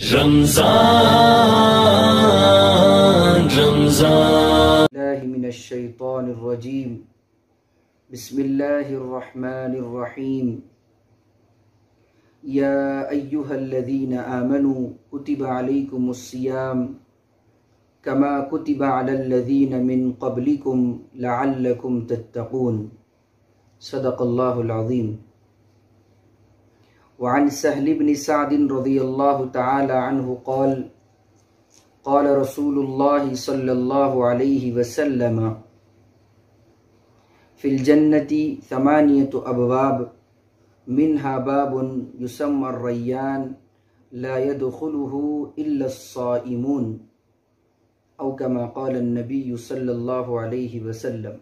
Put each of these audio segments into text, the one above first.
رمضان الله من الشيطان الرجيم بسم الله الرحمن الرحيم يا أيها الذين آمنوا كتب عليكم الصيام كما كتب على الذين من قبلكم لعلكم تتقون صدق الله العظيم. وعن سهل بن سعد رضي الله تعالى عنه قال قال رسول الله صلى الله عليه وسلم في الجنة 8 أبواب منها باب يسمى الريان لا يدخله إلا الصائمون أو كما قال النبي صلى الله عليه وسلم.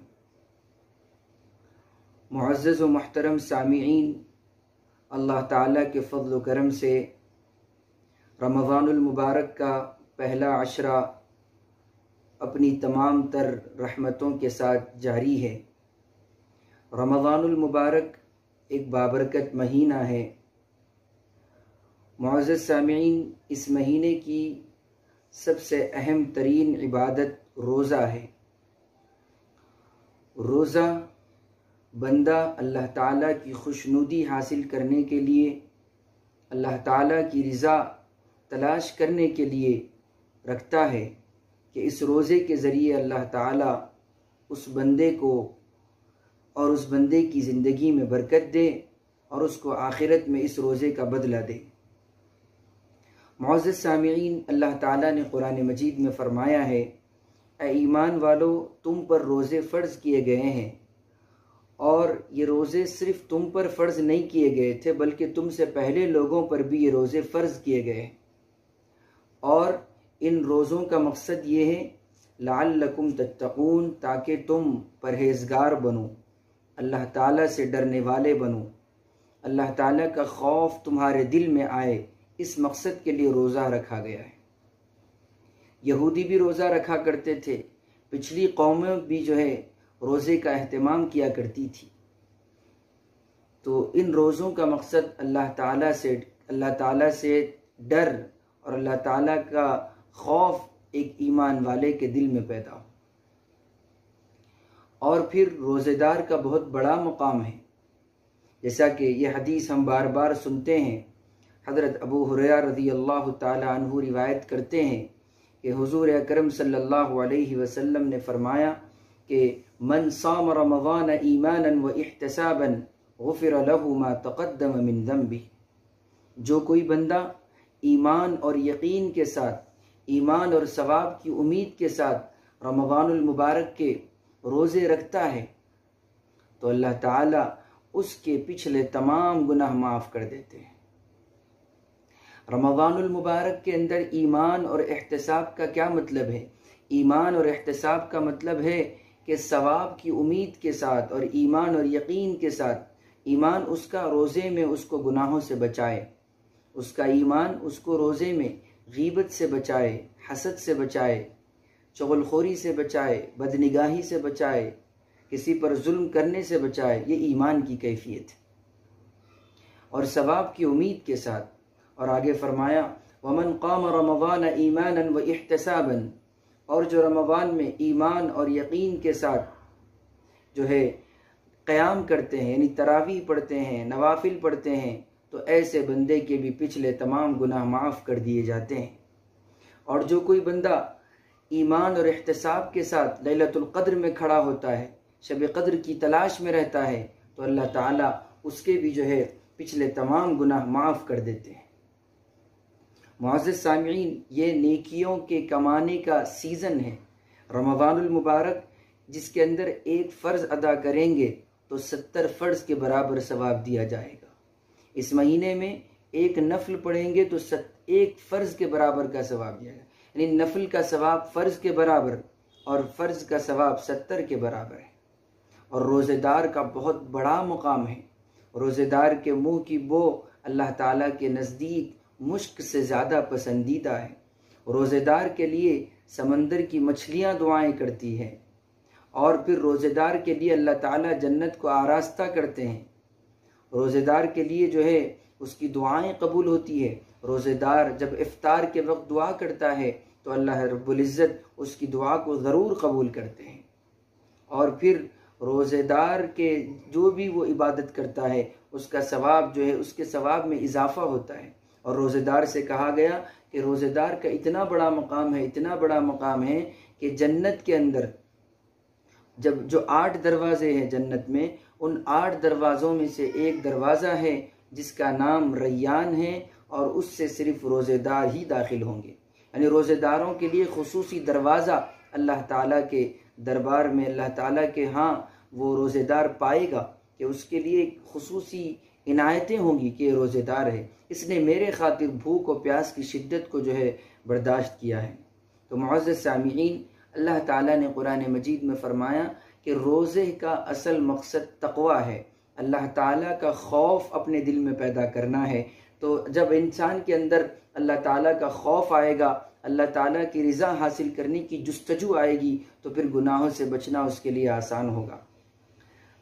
معزز و محترم سامعین، اللہ تعالیٰ کے فضل و کرم سے رمضان المبارک کا پہلا عشرہ اپنی تمام تر رحمتوں کے ساتھ جاری ہے۔ رمضان المبارک ایک بابرکت مہینہ ہے۔ معزز سامعین، اس مہینے کی سب سے اہم ترین عبادت روزہ ہے۔ روزہ بندہ اللہ تعالیٰ کی خوشنودی حاصل کرنے کے لیے، اللہ تعالیٰ کی رضا تلاش کرنے کے لیے رکھتا ہے کہ اس روزے کے ذریعے اللہ تعالیٰ اس بندے کو اور اس بندے کی زندگی میں برکت دے اور اس کو آخرت میں اس روزے کا بدلہ دے۔ معزز سامعین، اللہ تعالیٰ نے قرآن مجید میں فرمایا ہے، اے ایمان والو، تم پر روزے فرض کیے گئے ہیں، اور یہ روزے صرف تم پر فرض نہیں کیے گئے تھے بلکہ تم سے پہلے لوگوں پر بھی یہ روزے فرض کیے گئے ہیں، اور ان روزوں کا مقصد یہ ہے لعلکم تتقون، تاکہ تم پرہیزگار بنو، اللہ تعالیٰ سے ڈرنے والے بنو، اللہ تعالیٰ کا خوف تمہارے دل میں آئے، اس مقصد کے لیے روزہ رکھا گیا ہے۔ یہودی بھی روزہ رکھا کرتے تھے، پچھلی قومیں بھی جو ہے روزے کا اہتمام کیا کرتی تھی۔ تو ان روزوں کا مقصد اللہ تعالیٰ سے ڈر اور اللہ تعالیٰ کا خوف ایک ایمان والے کے دل میں پیدا ہو۔ اور پھر روزے دار کا بہت بڑا مقام ہے، جیسا کہ یہ حدیث ہم بار بار سنتے ہیں۔ حضرت ابو ہریرہ رضی اللہ تعالی عنہ روایت کرتے ہیں کہ حضور اکرم صلی اللہ علیہ وسلم نے فرمایا کہ من صام رمضان ایمانا و احتسابا غفر له ما تقدم من ذنبه، جو کوئی بندہ ایمان اور یقین کے ساتھ، ایمان اور ثواب کی امید کے ساتھ رمضان المبارک کے روزے رکھتا ہے تو اللہ تعالیٰ اس کے پچھلے تمام گناہ معاف کر دیتے ہیں۔ رمضان المبارک کے اندر ایمان اور احتساب کا کیا مطلب ہے؟ ایمان اور احتساب کا مطلب ہے کہ ثواب کی امید کے ساتھ اور ایمان اور یقین کے ساتھ، ایمان اس کا روزے میں اس کو گناہوں سے بچائے، اس کا ایمان اس کو روزے میں غیبت سے بچائے، حسد سے بچائے، چغل خوری سے بچائے، بدنگاہی سے بچائے، کسی پر ظلم کرنے سے بچائے۔ یہ ایمان کی کیفیت ہے، اور ثواب کی امید کے ساتھ۔ اور آگے فرمایا وَمَنْ قَامَ رَمَضَانَ إِيمَانًا وَإِحْتِسَابًا، اور جو رمضان میں ایمان اور یقین کے ساتھ جو ہے قیام کرتے ہیں، یعنی تراویح پڑھتے ہیں، نوافل پڑھتے ہیں، تو ایسے بندے کے بھی پچھلے تمام گناہ معاف کر دیے جاتے ہیں۔ اور جو کوئی بندہ ایمان اور احتساب کے ساتھ لیلۃ القدر میں کھڑا ہوتا ہے، شب قدر کی تلاش میں رہتا ہے، تو اللہ تعالیٰ اس کے بھی جو ہے پچھلے تمام گناہ معاف کر دیتے ہیں۔ معزز سامعین، یہ نیکیوں کے کمانے کا سیزن ہے۔ رمضان المبارک جس کے اندر ایک فرض ادا کریں گے تو 70 فرض کے برابر ثواب دیا جائے گا۔ اس مہینے میں ایک نفل پڑھیں گے تو ایک فرض کے برابر کا ثواب دیا جائے گا، یعنی نفل کا ثواب فرض کے برابر اور فرض کا ثواب 70 کے برابر ہے۔ اور روزے دار کا بہت بڑا مقام ہے۔ روزے دار کے منہ کی بو اللہ تعالیٰ کے نزدیک مشک سے زیادہ پسندیدہ ہے۔ روزے دار کے لیے سمندر کی مچھلیاں دعائیں کرتی ہیں، اور پھر روزے دار کے لیے اللہ تعالیٰ جنت کو آراستہ کرتے ہیں۔ روزے دار کے لیے جو ہے اس کی دعائیں قبول ہوتی ہے۔ روزے دار جب افطار کے وقت دعا کرتا ہے تو اللہ رب العزت اس کی دعا کو ضرور قبول کرتے ہیں۔ اور پھر روزے دار کے جو بھی وہ عبادت کرتا ہے اس کا ثواب جو ہے اس کے ثواب میں اضافہ ہوتا ہے۔ اور روزے دار سے کہا گیا کہ روزے دار کا اتنا بڑا مقام ہے، اتنا بڑا مقام ہے کہ جنت کے اندر جو 8 دروازے ہیں جنت میں، ان 8 دروازوں میں سے ایک دروازہ ہے جس کا نام ریان ہے، اور اس سے صرف روزے دار ہی داخل ہوں گے۔ یعنی روزے داروں کے لیے خصوصی دروازہ اللہ تعالیٰ کے دربار میں، اللہ تعالیٰ کے ہاں وہ روزے دار پائے گا کہ اس کے لیے خصوصی عنایتیں ہوں گی کہ یہ روزے دار ہے، اس نے میرے خاطر بھوک و پیاس کی شدت کو جو ہے برداشت کیا ہے۔ تو معزز سامعین، اللہ تعالیٰ نے قرآن مجید میں فرمایا کہ روزے کا اصل مقصد تقوی ہے، اللہ تعالیٰ کا خوف اپنے دل میں پیدا کرنا ہے۔ تو جب انسان کے اندر اللہ تعالیٰ کا خوف آئے گا، اللہ تعالیٰ کی رضا حاصل کرنے کی جستجو آئے گی، تو پھر گناہوں سے بچنا اس کے لیے آسان ہوگا،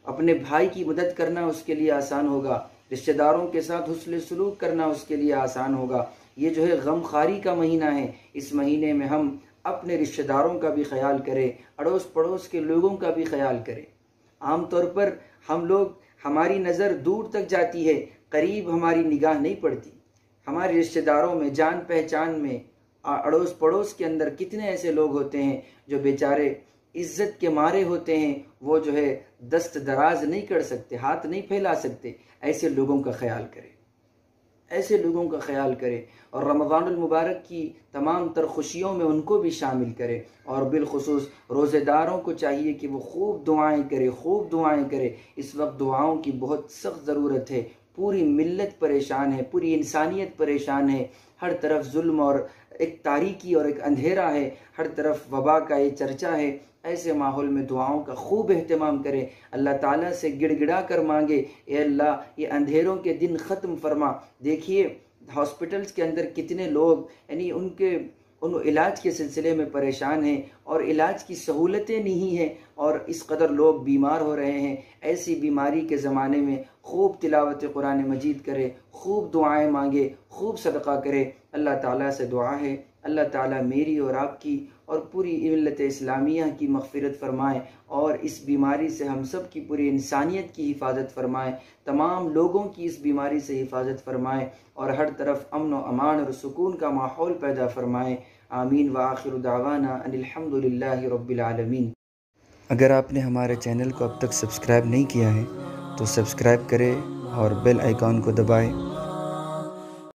اپنے بھائی کی مدد کرنا اس کے لیے آسان ہوگا، رشتہ داروں کے ساتھ حسن سلوک کرنا اس کے لیے آسان ہوگا۔ یہ جو ہے غم خاری کا مہینہ ہے، اس مہینے میں ہم اپنے رشتہ داروں کا بھی خیال کریں، اڑوس پڑوس کے لوگوں کا بھی خیال کریں۔ عام طور پر ہماری نظر دور تک جاتی ہے، قریب ہماری نگاہ نہیں پڑتی۔ ہمارے رشتہ داروں میں، جان پہچان میں، اڑوس پڑوس کے اندر کتنے ایسے لوگ ہوتے ہیں جو بیچارے عزت کے مارے ہوتے ہیں، وہ جو ہے دست دراز نہیں کر سکتے، ہاتھ نہیں پھیلا سکتے۔ ایسے لوگوں کا خیال کریں، ایسے لوگوں کا خیال کرے، اور رمضان المبارک کی تمام تر خوشیوں میں ان کو بھی شامل کرے۔ اور بالخصوص روزے داروں کو چاہیے کہ وہ خوب دعائیں کرے، خوب دعائیں کرے۔ اس وقت دعاؤں کی بہت سخت ضرورت ہے، پوری ملت پریشان ہے، پوری انسانیت پریشان ہے، ہر طرف ظلم اور ایک تاریکی اور ایک اندھیرا ہے، ہر طرف وبا کا یہ چرچا ہے۔ ایسے ماحول میں دعاؤں کا خوب اہتمام کرے، اللہ تعالیٰ سے گڑ گڑا کر مانگے، اے اللہ یہ اندھیروں کے دن ختم فرما۔ دیکھیے ہاسپٹلز کے اندر کتنے لوگ یعنی ان علاج کے سلسلے میں پریشان ہیں، اور علاج کی سہولتیں نہیں ہیں، اور اس قدر لوگ بیمار ہو رہے ہیں۔ ایسی بیماری کے زمانے میں خوب تلاوت قرآن مجید کرے، خوب دعائیں مانگے، خوب صدقہ کرے۔ اللہ تعالیٰ سے دعا ہے اللہ تعالیٰ میری اور آپ کی اور پوری ملت اسلامیہ کی مغفرت فرمائے، اور اس بیماری سے ہم سب کی پوری انسانیت کی حفاظت فرمائے، تمام لوگوں کی اس بیماری سے حفاظت فرمائے، اور ہر طرف امن و امان اور سکون کا ماحول پیدا فرمائے۔ آمین وآخر دعوانا ان الحمد للہ رب العالمین۔ اگر آپ نے ہمارے چینل کو اب تک سبسکرائب نہیں کیا ہے تو سبسکرائب کریں اور بیل آئیکن کو دبائیں